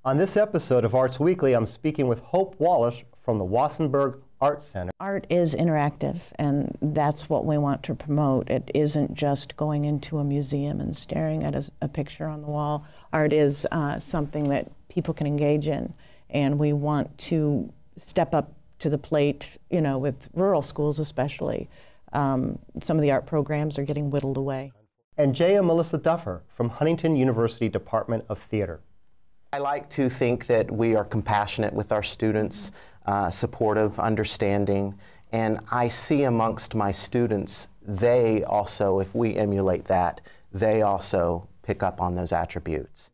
On this episode of Arts Weekly, I'm speaking with Hope Wallace from the Wassenberg Art Center. Art is interactive, and that's what we want to promote. It isn't just going into a museum and staring at a picture on the wall. Art is something that people can engage in, and we want to step up to the plate, you know, with rural schools especially. Some of the art programs are getting whittled away. And Jay and Melissa Duffer from Huntington University Department of Theater. I like to think that we are compassionate with our students, supportive, understanding, and I see amongst my students, they also, if we emulate that, they also pick up on those attributes.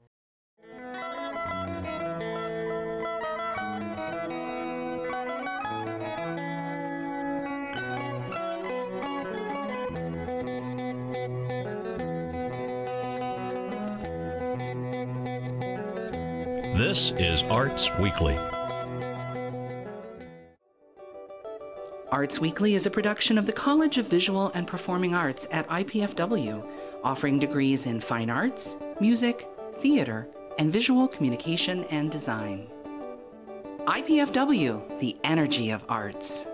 This is Arts Weekly. Arts Weekly is a production of the College of Visual and Performing Arts at IPFW, offering degrees in fine arts, music, theater, and visual communication and design. IPFW, the energy of arts.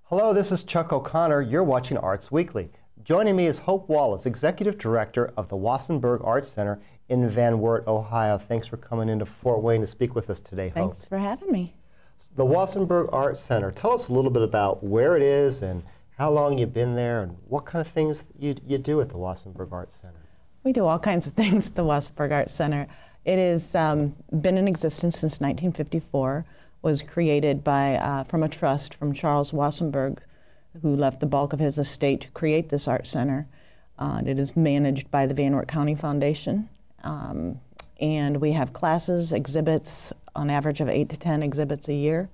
Hello, this is Chuck O'Connor. You're watching Arts Weekly. Joining me is Hope Wallace, Executive Director of the Wassenberg Art Center in Van Wert, Ohio. Thanks for coming into Fort Wayne to speak with us today, Hope. Thanks for having me. The Wassenberg Art Center, tell us a little bit about where it is and how long you've been there and what kind of things you do at the Wassenberg Art Center. We do all kinds of things at the Wassenberg Art Center. It has been in existence since 1954, was created by, from a trust from Charles Wassenberg, who left the bulk of his estate to create this art center. It is managed by the Van Wert County Foundation. And we have classes, exhibits, on average of 8 to 10 exhibits a year.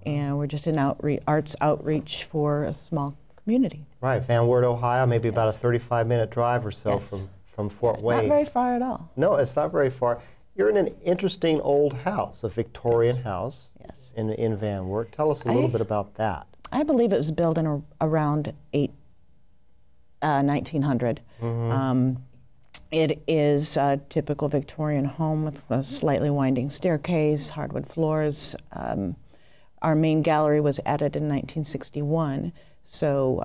And we're just in arts outreach for a small community. Right, Van Wert, Ohio, maybe about a 35-minute drive or so from Fort Wayne. Not very far at all. No, it's not very far. You're in an interesting old house, a Victorian house in Van Wert. Tell us a little bit about that. I believe it was built in around 1900. It is a typical Victorian home with a slightly winding staircase, hardwood floors. Our main gallery was added in 1961, so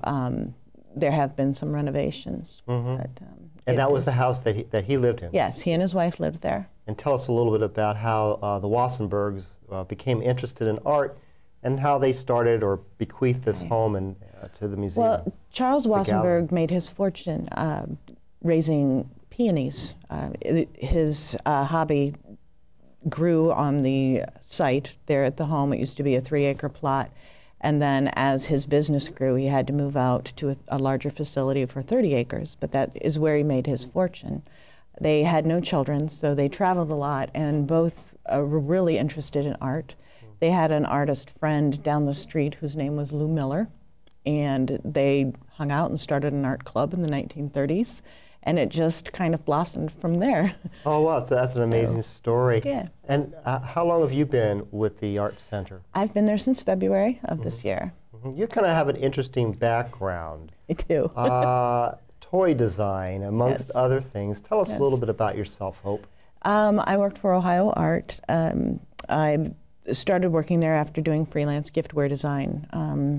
there have been some renovations. But, and that was the house that he lived in? Yes, he and his wife lived there. And tell us a little bit about how the Wassenbergs became interested in art and how they started or bequeathed this home to the museum. Well, Charles Wassenberg made his fortune raising peonies. His hobby grew on the site there at the home. It used to be a 3-acre plot. And then as his business grew, he had to move out to a larger facility for 30 acres. But that is where he made his fortune. They had no children, so they traveled a lot, and both were really interested in art. They had an artist friend down the street whose name was Lou Miller, and they hung out and started an art club in the 1930s, and it just kind of blossomed from there. Oh, wow, so that's an amazing story. Yeah. And how long have you been with the Art Center? I've been there since February of this year. You kind of have an interesting background. I do. Toy design, amongst other things. Tell us a little bit about yourself, Hope. I worked for Ohio Art. I started working there after doing freelance giftware design,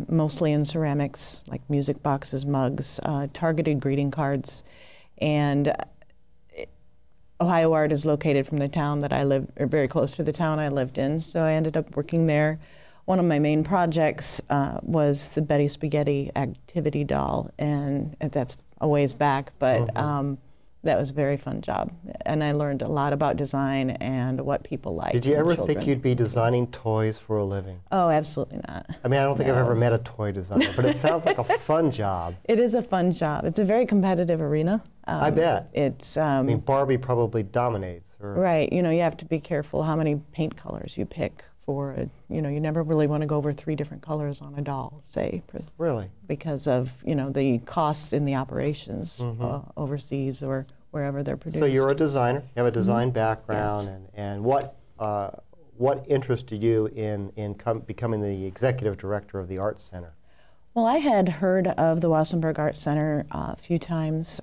mostly in ceramics, like music boxes, mugs, targeted greeting cards. And Ohio Art is located from the town that I live, or very close to the town I lived in, so I ended up working there. One of my main projects was the Betty Spaghetti activity doll, and that's a ways back, but that was a very fun job. And I learned a lot about design and what people like. Did you ever think you'd be designing toys for a living? Oh, absolutely not. I mean, I don't think I've ever met a toy designer, but it sounds like a fun job. It is a fun job. It's a very competitive arena. I bet. It's. I mean, Barbie probably dominates. Right. You know, you have to be careful how many paint colors you pick for it. You know, you never really want to go over 3 different colors on a doll, say. Really? Because of, you know, the costs in the operations overseas or wherever they're produced. So you're a designer. You have a design background, and what interested you in becoming the executive director of the Art Center? Well, I had heard of the Wassenberg Art Center a few times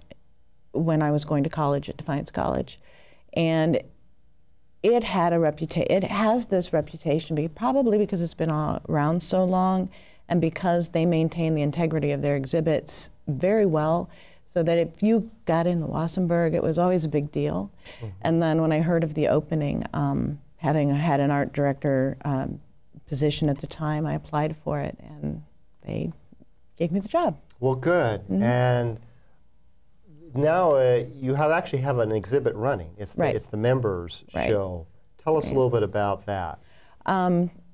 when I was going to college at Defiance College. And it had a reputation, it has this reputation, probably because it's been around so long and because they maintain the integrity of their exhibits very well, so that if you got in the Wassenberg, it was always a big deal. And then when I heard of the opening, having had an art director position at the time, I applied for it, and they gave me the job. Well, good. And now you actually have an exhibit running. It's the members show. Tell us a little bit about that.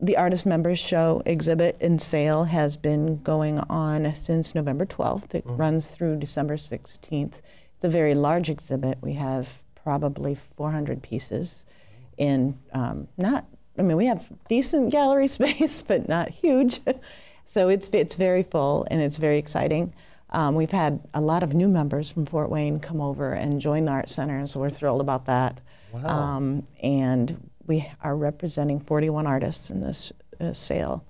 The Artist Members Show exhibit and sale has been going on since November 12th. It runs through December 16th. It's a very large exhibit. We have probably 400 pieces in we have decent gallery space, but not huge. So it's very full, and it's very exciting. We've had a lot of new members from Fort Wayne come over and join the Art Center, so we're thrilled about that. Wow. And we are representing 41 artists in this sale.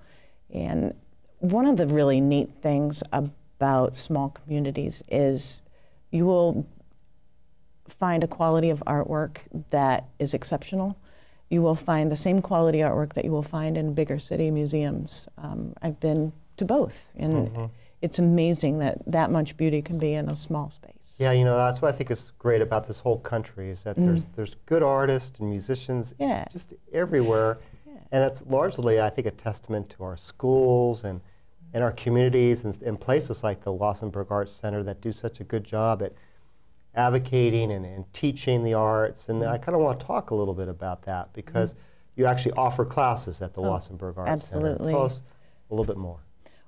And one of the really neat things about small communities is you will find a quality of artwork that is exceptional. You will find the same quality artwork that you will find in bigger city museums. I've been to both, and it's amazing that that much beauty can be in a small space. Yeah, you know, that's what I think is great about this whole country, is that there's good artists and musicians just everywhere. And that's largely, I think, a testament to our schools and our communities and places like the Wassenberg Art Center that do such a good job at advocating and teaching the arts. And I kind of want to talk a little bit about that, because you actually offer classes at the Wassenberg Art Center. Tell us a little bit more.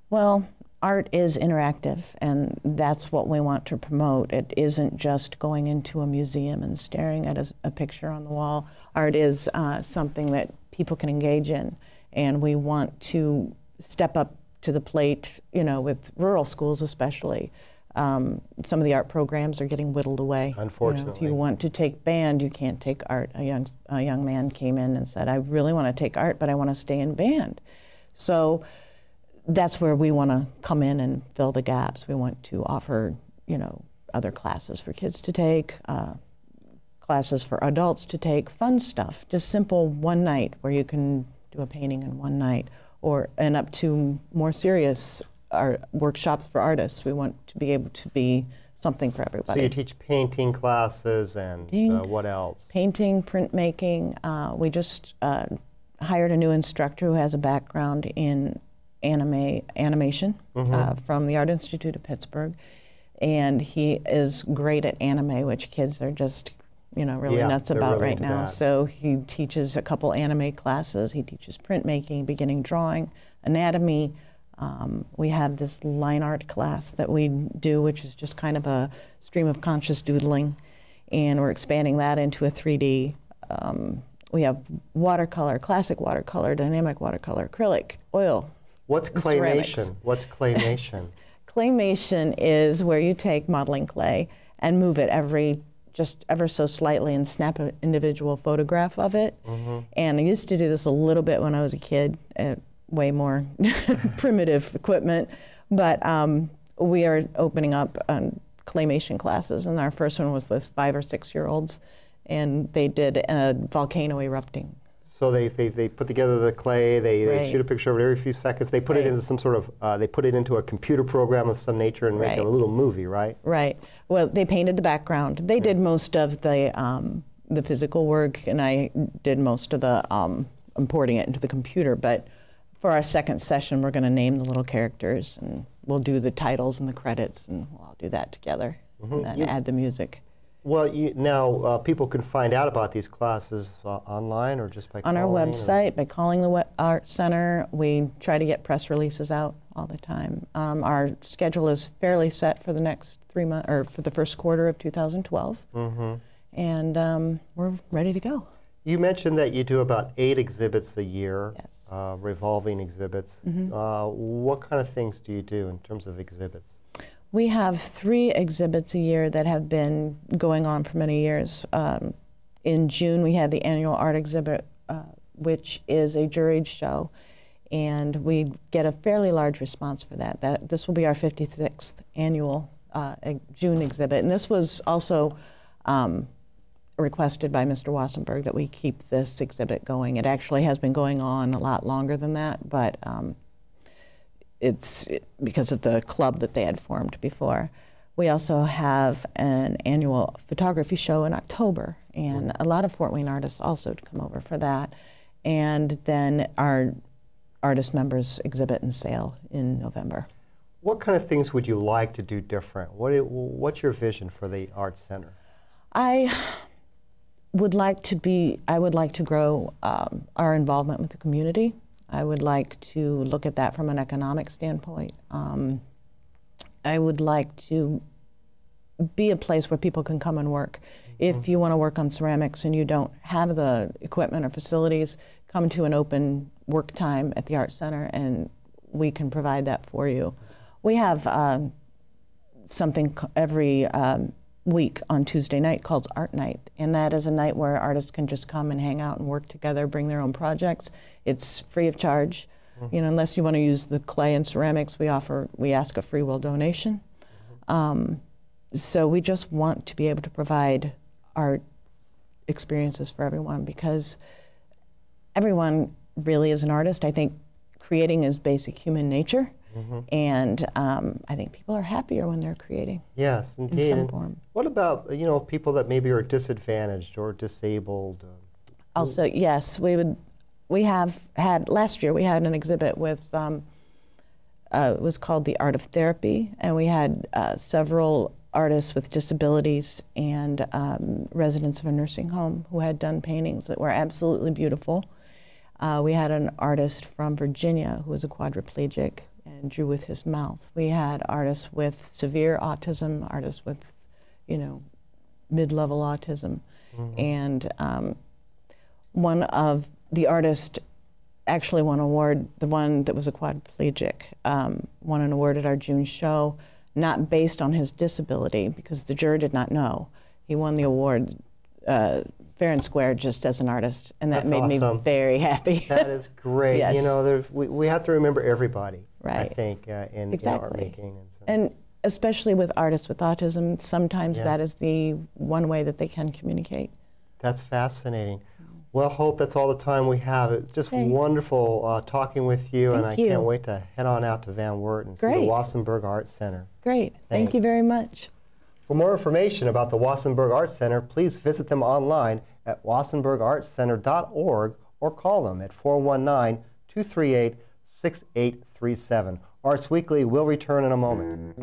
Well, art is interactive, and that's what we want to promote. It isn't just going into a museum and staring at a picture on the wall. Art is something that people can engage in, and we want to step up to the plate, you know, with rural schools especially. Some of the art programs are getting whittled away. Unfortunately. You know, if you want to take band, you can't take art. A young man came in and said, I really want to take art, but I want to stay in band. So that's where we want to come in and fill the gaps. We want to offer, you know, other classes for kids to take, classes for adults to take, fun stuff, just simple one night where you can do a painting in one night, and up to more serious workshops for artists. We want to be able to be something for everybody. So you teach painting classes and what else? Painting, printmaking. We just hired a new instructor who has a background in animation from the Art Institute of Pittsburgh, and he is great at anime, which kids are just, you know, really nuts about right now. So he teaches a couple anime classes. He teaches printmaking, beginning drawing, anatomy. We have this line art class that we do, which is just kind of a stream of conscious doodling, and we're expanding that into a 3D. We have watercolor, classic watercolor, dynamic watercolor, acrylic, oil. What's claymation? What's claymation? Claymation is where you take modeling clay and move it just ever so slightly and snap an individual photograph of it. And I used to do this a little bit when I was a kid, way more primitive equipment. But we are opening up claymation classes, and our first one was with 5 or 6 year olds, and they did a volcano erupting. So they put together the clay, they shoot a picture of it every few seconds, they put it into some sort of, they put it into a computer program of some nature and make a little movie, right? Right. Well, they painted the background. They did most of the physical work, and I did most of the importing it into the computer. But for our second session, we're going to name the little characters, and we'll do the titles and the credits, and we'll all do that together, and then add the music. Well, now people can find out about these classes online or just by calling? On our website, by calling the Art Center. We try to get press releases out all the time. Our schedule is fairly set for the next 3 months, or for the first quarter of 2012. And we're ready to go. You mentioned that you do about 8 exhibits a year, yes. Revolving exhibits. What kind of things do you do in terms of exhibits? We have 3 exhibits a year that have been going on for many years. In June, we had the annual art exhibit, which is a juried show, and we get a fairly large response for that. This will be our 56th annual June exhibit. And this was also requested by Mr. Wassenberg that we keep this exhibit going. It actually has been going on a lot longer than that, but it's because of the club that they had formed before. We also have an annual photography show in October, and a lot of Fort Wayne artists also come over for that. And then our artist members exhibit and sale in November. What kind of things would you like to do different? What's your vision for the Art Center? I would like to grow our involvement with the community. I would like to look at that from an economic standpoint. I would like to be a place where people can come and work. If you want to work on ceramics and you don't have the equipment or facilities, come to an open work time at the Art Center and we can provide that for you. We have something every week on Tuesday night called Art Night, and that is a night where artists can just come and hang out and work together, bring their own projects. It's free of charge. You know, unless you want to use the clay and ceramics, we ask a free will donation. So we just want to be able to provide art experiences for everyone, because everyone really is an artist. I think creating is basic human nature, and I think people are happier when they're creating. Yes, indeed. In some form. What about, you know, people that maybe are disadvantaged or disabled? Also, yes, we have had, last year we had an exhibit with, it was called The Art of Therapy, and we had several artists with disabilities and residents of a nursing home who had done paintings that were absolutely beautiful. We had an artist from Virginia who was a quadriplegic and drew with his mouth. We had artists with severe autism, artists with, you know, mid-level autism. And one of the artists actually won an award, the one that was a quadriplegic, won an award at our June show, not based on his disability, because the jury did not know. He won the award fair and square just as an artist, and that made me very happy. That is great. Yes. You know, we have to remember everybody, right. I think, in art making. And especially with artists with autism, sometimes that is the one way that they can communicate. That's fascinating. Well, Hope, that's all the time we have. It's just wonderful talking with you, and I can't wait to head on out to Van Wert and see the Wassenberg Art Center. Great. Thank you very much. For more information about the Wassenberg Art Center, please visit them online at wassenbergartcenter.org or call them at 419-238-6837. Arts Weekly will return in a moment.